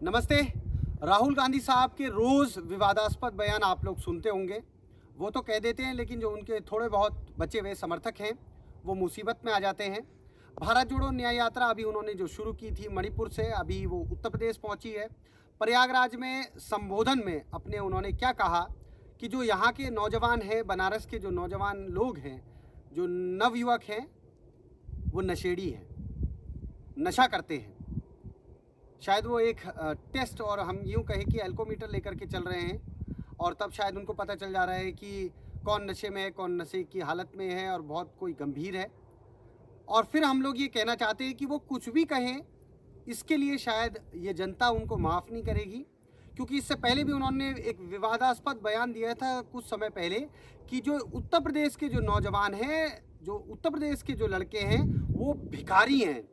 नमस्ते। राहुल गांधी साहब के रोज़ विवादास्पद बयान आप लोग सुनते होंगे। वो तो कह देते हैं, लेकिन जो उनके थोड़े बहुत बचे हुए समर्थक हैं वो मुसीबत में आ जाते हैं। भारत जोड़ो न्याय यात्रा अभी उन्होंने जो शुरू की थी मणिपुर से, अभी वो उत्तर प्रदेश पहुंची है। प्रयागराज में संबोधन में अपने उन्होंने क्या कहा कि जो यहाँ के नौजवान हैं, बनारस के जो नौजवान लोग हैं, जो नवयुवक हैं, वो नशेड़ी हैं, नशा करते हैं। शायद वो एक टेस्ट और हम यूँ कहें कि एल्कोमीटर लेकर के चल रहे हैं, और तब शायद उनको पता चल जा रहा है कि कौन नशे में है, कौन नशे की हालत में है और बहुत कोई गंभीर है। और फिर हम लोग ये कहना चाहते हैं कि वो कुछ भी कहें, इसके लिए शायद ये जनता उनको माफ़ नहीं करेगी, क्योंकि इससे पहले भी उन्होंने एक विवादास्पद बयान दिया था कुछ समय पहले कि जो उत्तर प्रदेश के जो नौजवान हैं, जो उत्तर प्रदेश के जो लड़के हैं, वो भिखारी हैं।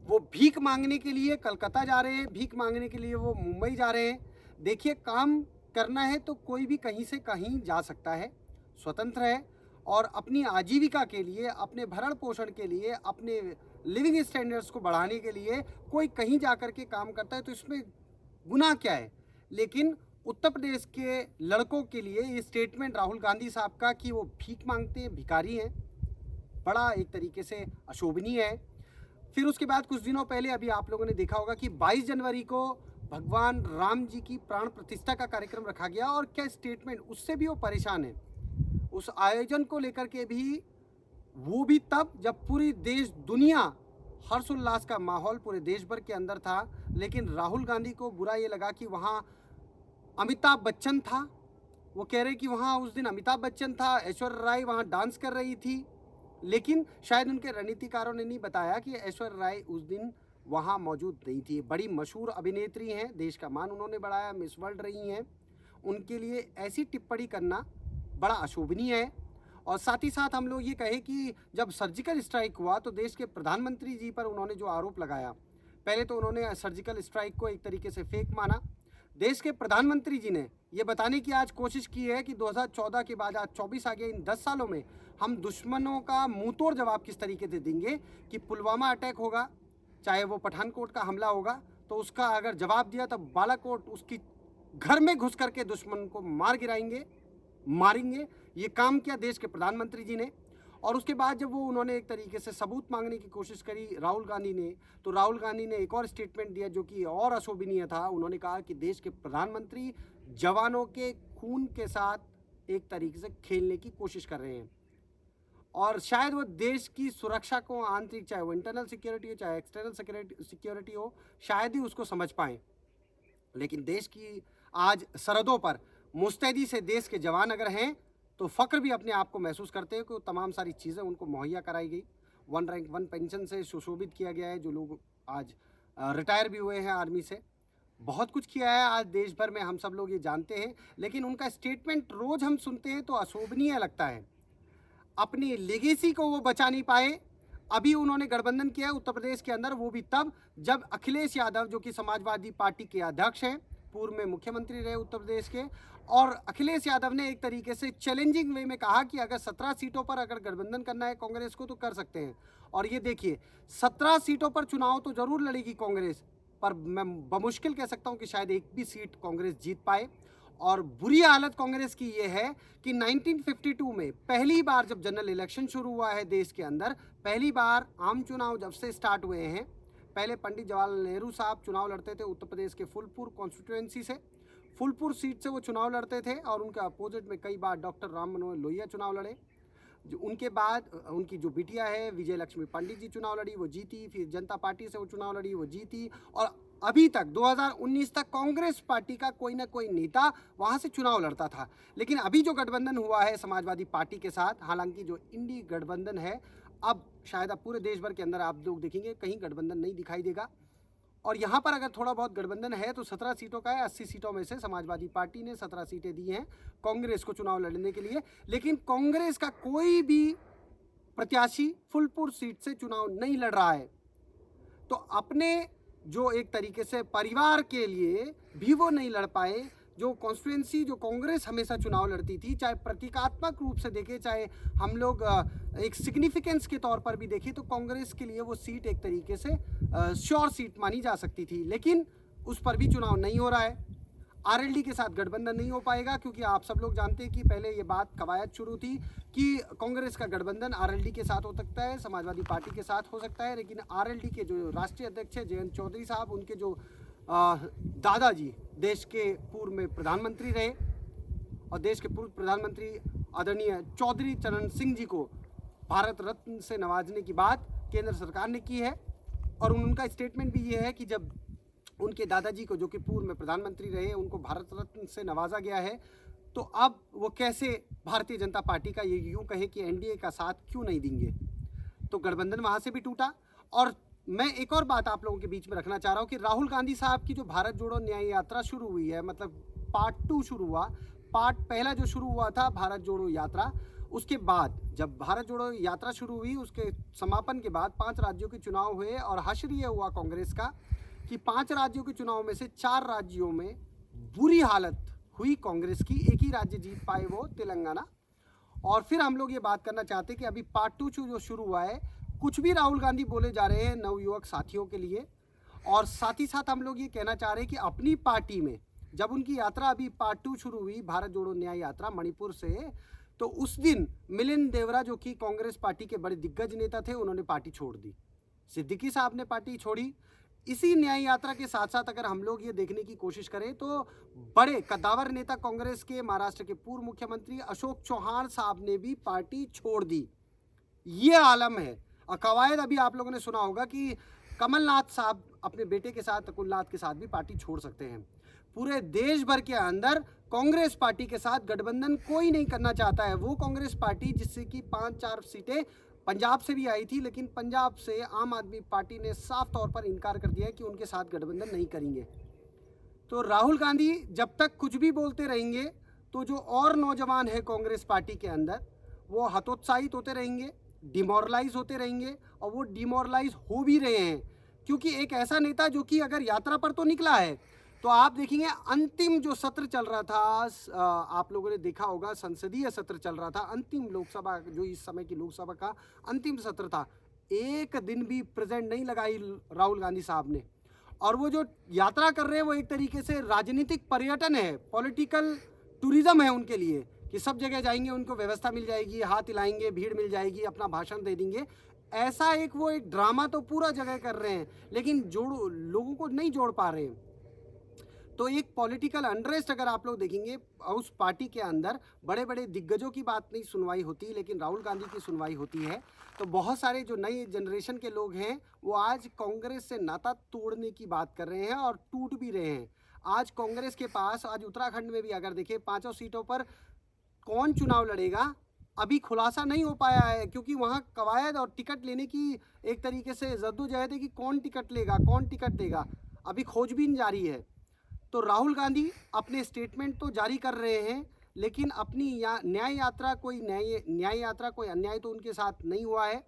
वो भीख मांगने के लिए कलकत्ता जा रहे हैं, भीख मांगने के लिए वो मुंबई जा रहे हैं। देखिए, काम करना है तो कोई भी कहीं से कहीं जा सकता है, स्वतंत्र है, और अपनी आजीविका के लिए, अपने भरण पोषण के लिए, अपने लिविंग स्टैंडर्ड्स को बढ़ाने के लिए कोई कहीं जा कर के काम करता है, तो इसमें गुनाह क्या है। लेकिन उत्तर प्रदेश के लड़कों के लिए ये स्टेटमेंट राहुल गांधी साहब का कि वो भीख मांगते हैं, भिखारी हैं, बड़ा एक तरीके से अशोभनीय है। फिर उसके बाद कुछ दिनों पहले अभी आप लोगों ने देखा होगा कि 22 जनवरी को भगवान राम जी की प्राण प्रतिष्ठा का कार्यक्रम रखा गया, और क्या स्टेटमेंट, उससे भी वो परेशान है। उस आयोजन को लेकर के भी, वो भी तब जब पूरी देश दुनिया हर्षोल्लास का माहौल पूरे देश भर के अंदर था, लेकिन राहुल गांधी को बुरा ये लगा कि वहाँ अमिताभ बच्चन था। वो कह रहे कि वहाँ उस दिन अमिताभ बच्चन था, ऐश्वर्या राय वहाँ डांस कर रही थी, लेकिन शायद उनके रणनीतिकारों ने नहीं बताया कि ऐश्वर्या राय उस दिन वहाँ मौजूद नहीं थी। बड़ी मशहूर अभिनेत्री हैं, देश का मान उन्होंने बढ़ाया, मिस वर्ल्ड रही हैं। उनके लिए ऐसी टिप्पणी करना बड़ा अशोभनीय है। और साथ ही साथ हम लोग ये कहें कि जब सर्जिकल स्ट्राइक हुआ तो देश के प्रधानमंत्री जी पर उन्होंने जो आरोप लगाया, पहले तो उन्होंने सर्जिकल स्ट्राइक को एक तरीके से फेक माना। देश के प्रधानमंत्री जी ने ये बताने की आज कोशिश की है कि 2014 के बाद आज 24 आ गया, इन 10 सालों में हम दुश्मनों का मुंहतोड़ जवाब किस तरीके से देंगे कि पुलवामा अटैक होगा, चाहे वो पठानकोट का हमला होगा, तो उसका अगर जवाब दिया तब बालाकोट उसकी घर में घुस करके दुश्मन को मार गिराएंगे, मारेंगे। ये काम किया देश के प्रधानमंत्री जी ने। और उसके बाद जब वो उन्होंने एक तरीके से सबूत मांगने की कोशिश करी राहुल गांधी ने, तो राहुल गांधी ने एक और स्टेटमेंट दिया जो कि और अशोभनीय था। उन्होंने कहा कि देश के प्रधानमंत्री जवानों के खून के साथ एक तरीके से खेलने की कोशिश कर रहे हैं, और शायद वो देश की सुरक्षा को, आंतरिक, चाहे वो इंटरनल सिक्योरिटी हो चाहे एक्सटर्नल सिक्योरिटी हो, शायद ही उसको समझ पाएँ। लेकिन देश की आज सरहदों पर मुस्तैदी से देश के जवान अगर हैं, तो फ़ख्र भी अपने आप को महसूस करते हैं कि तमाम सारी चीज़ें उनको मुहैया कराई गई। वन रैंक वन पेंशन से सुशोभित किया गया है, जो लोग आज रिटायर भी हुए हैं आर्मी से। बहुत कुछ किया है आज देश भर में, हम सब लोग ये जानते हैं। लेकिन उनका स्टेटमेंट रोज़ हम सुनते हैं तो अशोभनीय लगता है। अपनी लेगेसी को वो बचा नहीं पाए। अभी उन्होंने गठबंधन किया है उत्तर प्रदेश के अंदर, वो भी तब जब अखिलेश यादव, जो कि समाजवादी पार्टी के अध्यक्ष हैं, पूर्व में मुख्यमंत्री रहे उत्तर प्रदेश के, और अखिलेश यादव ने एक तरीके से चैलेंजिंग वे में कहा कि अगर 17 सीटों पर अगर गठबंधन करना है कांग्रेस को तो कर सकते हैं। और ये देखिए, 17 सीटों पर चुनाव तो जरूर लड़ेगी कांग्रेस, पर मैं बमुश्किल कह सकता हूँ कि शायद एक भी सीट कांग्रेस जीत पाए। और बुरी हालत कांग्रेस की ये है कि 1952 में पहली बार जब जनरल इलेक्शन शुरू हुआ है देश के अंदर, पहली बार आम चुनाव जब से स्टार्ट हुए हैं, पहले पंडित जवाहरलाल नेहरू साहब चुनाव लड़ते थे उत्तर प्रदेश के फूलपुर कॉन्स्टिट्यूएंसी से, फूलपुर सीट से वो चुनाव लड़ते थे, और उनके अपोजिट में कई बार डॉक्टर राम मनोहर लोहिया चुनाव लड़े। जो उनके बाद उनकी जो बिटिया है विजय लक्ष्मी पंडित जी चुनाव लड़ी, वो जीती। फिर जनता पार्टी से वो चुनाव लड़ी, वो जीती। और अभी तक 2019 तक कांग्रेस पार्टी का कोई ना कोई नेता वहाँ से चुनाव लड़ता था। लेकिन अभी जो गठबंधन हुआ है समाजवादी पार्टी के साथ, हालांकि जो इंडी गठबंधन है, अब शायद अब पूरे देश भर के अंदर आप लोग देखेंगे कहीं गठबंधन नहीं दिखाई देगा। और यहाँ पर अगर थोड़ा बहुत गठबंधन है तो 17 सीटों का है। 80 सीटों में से समाजवादी पार्टी ने 17 सीटें दी हैं कांग्रेस को चुनाव लड़ने के लिए। लेकिन कांग्रेस का कोई भी प्रत्याशी फूलपुर सीट से चुनाव नहीं लड़ रहा है। तो अपने जो एक तरीके से परिवार के लिए भी वो नहीं लड़ पाए। जो कॉन्स्टिट्यूएंसी जो कांग्रेस हमेशा चुनाव लड़ती थी, चाहे प्रतीकात्मक रूप से देखें, चाहे हम लोग एक सिग्निफिकेंस के तौर पर भी देखें, तो कांग्रेस के लिए वो सीट एक तरीके से श्योर सीट मानी जा सकती थी। लेकिन उस पर भी चुनाव नहीं हो रहा है। आरएलडी के साथ गठबंधन नहीं हो पाएगा, क्योंकि आप सब लोग जानते हैं कि पहले ये बात कवायद शुरू थी कि कांग्रेस का गठबंधन आरएलडी के साथ हो सकता है, समाजवादी पार्टी के साथ हो सकता है, लेकिन आरएलडी के जो राष्ट्रीय अध्यक्ष है जयंत चौधरी साहब, उनके जो दादाजी देश के पूर्व में प्रधानमंत्री रहे और देश के पूर्व प्रधानमंत्री आदरणीय चौधरी चरण सिंह जी को भारत रत्न से नवाजने की बात केंद्र सरकार ने की है। और उनका स्टेटमेंट भी ये है कि जब उनके दादाजी को, जो कि पूर्व में प्रधानमंत्री रहे, उनको भारत रत्न से नवाजा गया है, तो अब वो कैसे भारतीय जनता पार्टी का, ये यूँ कहें कि एनडीए का साथ क्यों नहीं देंगे। तो गठबंधन वहाँ से भी टूटा। और मैं एक और बात आप लोगों के बीच में रखना चाह रहा हूँ कि राहुल गांधी साहब की जो भारत जोड़ो न्याय यात्रा शुरू हुई है, मतलब पार्ट 2 शुरू हुआ। पार्ट पहला जो शुरू हुआ था भारत जोड़ो यात्रा, उसके बाद जब भारत जोड़ो यात्रा शुरू हुई, उसके समापन के बाद 5 राज्यों के चुनाव हुए और हश्र ये हुआ कांग्रेस का कि 5 राज्यों के चुनाव में से 4 राज्यों में बुरी हालत हुई कांग्रेस की। एक ही राज्य जीत पाए, वो तेलंगाना। और फिर हम लोग ये बात करना चाहते हैं कि अभी पार्ट 2 जो शुरू हुआ है, कुछ भी राहुल गांधी बोले जा रहे हैं नवयुवक साथियों के लिए। और साथ ही साथ हम लोग ये कहना चाह रहे हैं कि अपनी पार्टी में जब उनकी यात्रा अभी पार्ट 2 शुरू हुई, भारत जोड़ो न्याय यात्रा मणिपुर से, तो उस दिन मिलिंद देवरा, जो कि कांग्रेस पार्टी के बड़े दिग्गज नेता थे, उन्होंने पार्टी छोड़ दी। सिद्दीकी साहब ने पार्टी छोड़ी। इसी न्याय यात्रा के साथ साथ अगर हम लोग ये देखने की कोशिश करें तो बड़े कद्दावर नेता कांग्रेस के, महाराष्ट्र के पूर्व मुख्यमंत्री अशोक चौहान साहब ने भी पार्टी छोड़ दी। ये आलम है। और कवायद अभी आप लोगों ने सुना होगा कि कमलनाथ साहब अपने बेटे के साथ, अकुलनाथ के साथ भी पार्टी छोड़ सकते हैं। पूरे देश भर के अंदर कांग्रेस पार्टी के साथ गठबंधन कोई नहीं करना चाहता है। वो कांग्रेस पार्टी जिससे कि 5-4 सीटें पंजाब से भी आई थी, लेकिन पंजाब से आम आदमी पार्टी ने साफ तौर पर इनकार कर दिया है कि उनके साथ गठबंधन नहीं करेंगे। तो राहुल गांधी जब तक कुछ भी बोलते रहेंगे तो जो और नौजवान है कांग्रेस पार्टी के अंदर, वो हतोत्साहित होते रहेंगे, डिमोरलाइज होते रहेंगे। और वो डिमोरलाइज हो भी रहे हैं, क्योंकि एक ऐसा नेता जो कि अगर यात्रा पर तो निकला है, तो आप देखेंगे अंतिम जो सत्र चल रहा था, आप लोगों ने देखा होगा, संसदीय सत्र चल रहा था, अंतिम लोकसभा, जो इस समय की लोकसभा का अंतिम सत्र था, एक दिन भी प्रेजेंट नहीं लगाई राहुल गांधी साहब ने। और वो जो यात्रा कर रहे हैं वो एक तरीके से राजनीतिक पर्यटन है, पॉलिटिकल टूरिज्म है उनके लिए, कि सब जगह जाएंगे, उनको व्यवस्था मिल जाएगी, हाथ हिलाएंगे, भीड़ मिल जाएगी, अपना भाषण दे देंगे। ऐसा वो एक ड्रामा तो पूरा जगह कर रहे हैं, लेकिन लोगों को नहीं जोड़ पा रहे हैं। तो एक पॉलिटिकल अनरेस्ट अगर आप लोग देखेंगे उस पार्टी के अंदर, बड़े बड़े दिग्गजों की बात नहीं सुनवाई होती, लेकिन राहुल गांधी की सुनवाई होती है। तो बहुत सारे जो नई जनरेशन के लोग हैं वो आज कांग्रेस से नाता तोड़ने की बात कर रहे हैं और टूट भी रहे हैं। आज कांग्रेस के पास, आज उत्तराखंड में भी अगर देखें, 5 सीटों पर कौन चुनाव लड़ेगा अभी खुलासा नहीं हो पाया है, क्योंकि वहाँ कवायद और टिकट लेने की एक तरीके से जद्दोजहद है कि कौन टिकट लेगा, कौन टिकट देगा, अभी खोजबीन जारी है। तो राहुल गांधी अपने स्टेटमेंट तो जारी कर रहे हैं, लेकिन अपनी न्याय यात्रा कोई अन्याय तो उनके साथ नहीं हुआ है,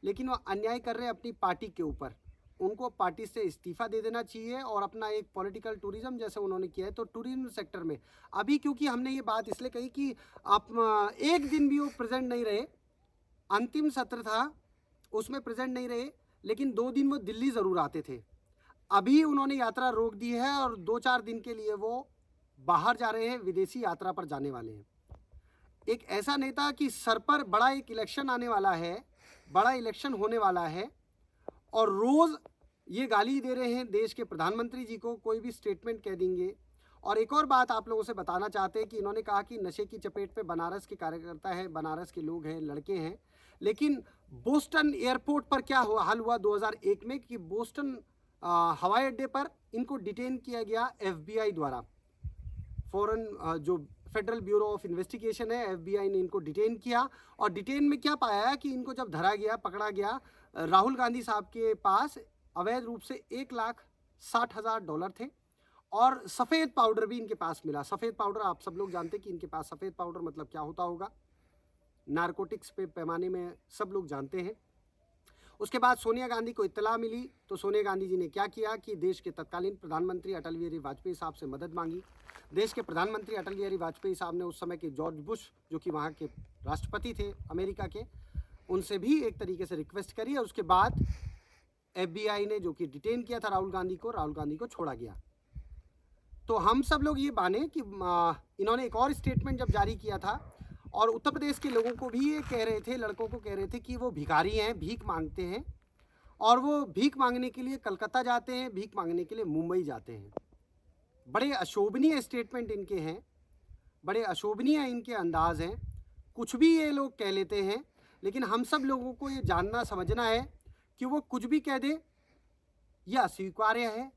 लेकिन वो अन्याय कर रहे हैं अपनी पार्टी के ऊपर। उनको पार्टी से इस्तीफा दे देना चाहिए और अपना एक पॉलिटिकल टूरिज्म जैसे उन्होंने किया है, तो टूरिज्म सेक्टर में अभी, क्योंकि हमने ये बात इसलिए कही कि आप एक दिन भी वो प्रेजेंट नहीं रहे, अंतिम सत्र था उसमें प्रेजेंट नहीं रहे, लेकिन 2 दिन वो दिल्ली ज़रूर आते थे। अभी उन्होंने यात्रा रोक दी है और 2-4 दिन के लिए वो बाहर जा रहे हैं, विदेशी यात्रा पर जाने वाले हैं। एक ऐसा नेता कि सर पर बड़ा एक इलेक्शन आने वाला है, बड़ा इलेक्शन होने वाला है, और रोज़ ये गाली दे रहे हैं देश के प्रधानमंत्री जी को, कोई भी स्टेटमेंट कह देंगे। और एक और बात आप लोगों से बताना चाहते हैं कि इन्होंने कहा कि नशे की चपेट पे बनारस के कार्यकर्ता है, बनारस के लोग हैं, लड़के हैं, लेकिन बोस्टन एयरपोर्ट पर क्या हाल हुआ 2001 में कि बोस्टन हवाई अड्डे पर इनको डिटेन किया गया एफबीआई द्वारा। फॉरेन जो फेडरल ब्यूरो ऑफ इन्वेस्टिगेशन है, एफबीआई ने इनको डिटेन किया। और डिटेन में क्या पाया कि इनको जब धरा गया, पकड़ा गया, राहुल गांधी साहब के पास अवैध रूप से $1,60,000 थे और सफ़ेद पाउडर भी इनके पास मिला। सफ़ेद पाउडर, आप सब लोग जानते हैं कि इनके पास सफ़ेद पाउडर मतलब क्या होता होगा, नारकोटिक्स पे पैमाने में सब लोग जानते हैं। उसके बाद सोनिया गांधी को इत्तला मिली, तो सोनिया गांधी जी ने क्या किया कि देश के तत्कालीन प्रधानमंत्री अटल बिहारी वाजपेयी साहब से मदद मांगी। देश के प्रधानमंत्री अटल बिहारी वाजपेयी साहब ने उस समय के जॉर्ज बुश, जो कि वहाँ के राष्ट्रपति थे अमेरिका के, उनसे भी एक तरीके से रिक्वेस्ट करी। और उसके बाद एफबीआई ने, जो कि डिटेन किया था राहुल गांधी को छोड़ा गया। तो हम सब लोग ये माने कि इन्होंने एक और स्टेटमेंट जब जारी किया था और उत्तर प्रदेश के लोगों को भी ये कह रहे थे, लड़कों को कह रहे थे कि वो भिखारी हैं, भीख मांगते हैं और वो भीख मांगने के लिए कलकत्ता जाते हैं, भीख मांगने के लिए मुंबई जाते हैं। बड़े अशोभनीय स्टेटमेंट इनके हैं, बड़े अशोभनीय इनके अंदाज हैं, कुछ भी ये लोग कह लेते हैं, लेकिन हम सब लोगों को ये जानना समझना है कि वो कुछ भी कह दे यह अस्वीकार्य है,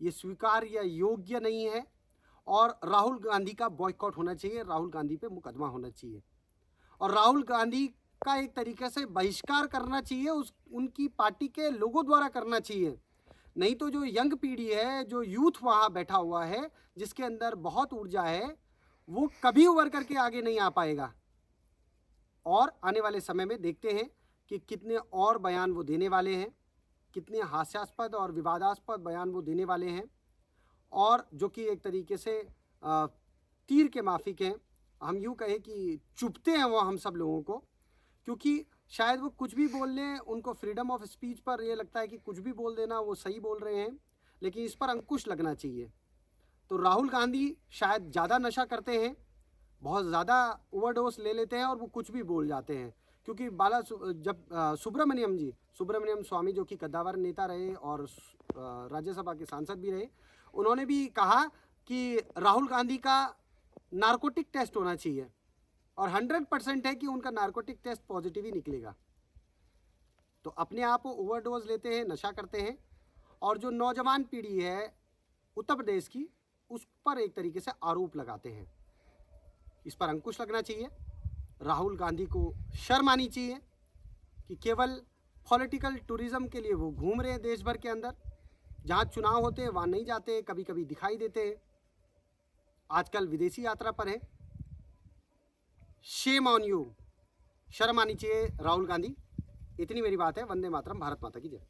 ये स्वीकार्य योग्य नहीं है और राहुल गांधी का बॉयकॉट होना चाहिए, राहुल गांधी पे मुकदमा होना चाहिए और राहुल गांधी का एक तरीके से बहिष्कार करना चाहिए, उनकी पार्टी के लोगों द्वारा करना चाहिए। नहीं तो जो यंग पीढ़ी है, जो यूथ वहाँ बैठा हुआ है, जिसके अंदर बहुत ऊर्जा है, वो कभी उभर करके आगे नहीं आ पाएगा। और आने वाले समय में देखते हैं कि कितने और बयान वो देने वाले हैं, कितने हास्यास्पद और विवादास्पद बयान वो देने वाले हैं और जो कि एक तरीके से तीर के माफिक हैं। हम यूँ कहें कि चुभते हैं वो हम सब लोगों को, क्योंकि शायद वो कुछ भी बोल लें, उनको फ्रीडम ऑफ स्पीच पर ये लगता है कि कुछ भी बोल देना वो सही बोल रहे हैं, लेकिन इस पर अंकुश लगना चाहिए। तो राहुल गांधी शायद ज़्यादा नशा करते हैं, बहुत ज़्यादा ओवरडोज ले लेते हैं और वो कुछ भी बोल जाते हैं, क्योंकि जब सुब्रमण्यम स्वामी जो कि कद्दावर नेता रहे और राज्यसभा के सांसद भी रहे, उन्होंने भी कहा कि राहुल गांधी का नारकोटिक टेस्ट होना चाहिए और 100% है कि उनका नारकोटिक टेस्ट पॉजिटिव ही निकलेगा। तो अपने आप वो ओवरडोज लेते हैं, नशा करते हैं और जो नौजवान पीढ़ी है उत्तर प्रदेश की, उस पर एक तरीके से आरोप लगाते हैं। इस पर अंकुश लगना चाहिए। राहुल गांधी को शर्म आनी चाहिए कि केवल पॉलिटिकल टूरिज्म के लिए वो घूम रहे हैं देश भर के अंदर, जहाँ चुनाव होते हैं वहाँ नहीं जाते, कभी कभी दिखाई देते हैं, आजकल विदेशी यात्रा पर है। शेम ऑन यू, शर्म आनी चाहिए राहुल गांधी। इतनी मेरी बात है। वंदे मातरम, भारत माता की जय।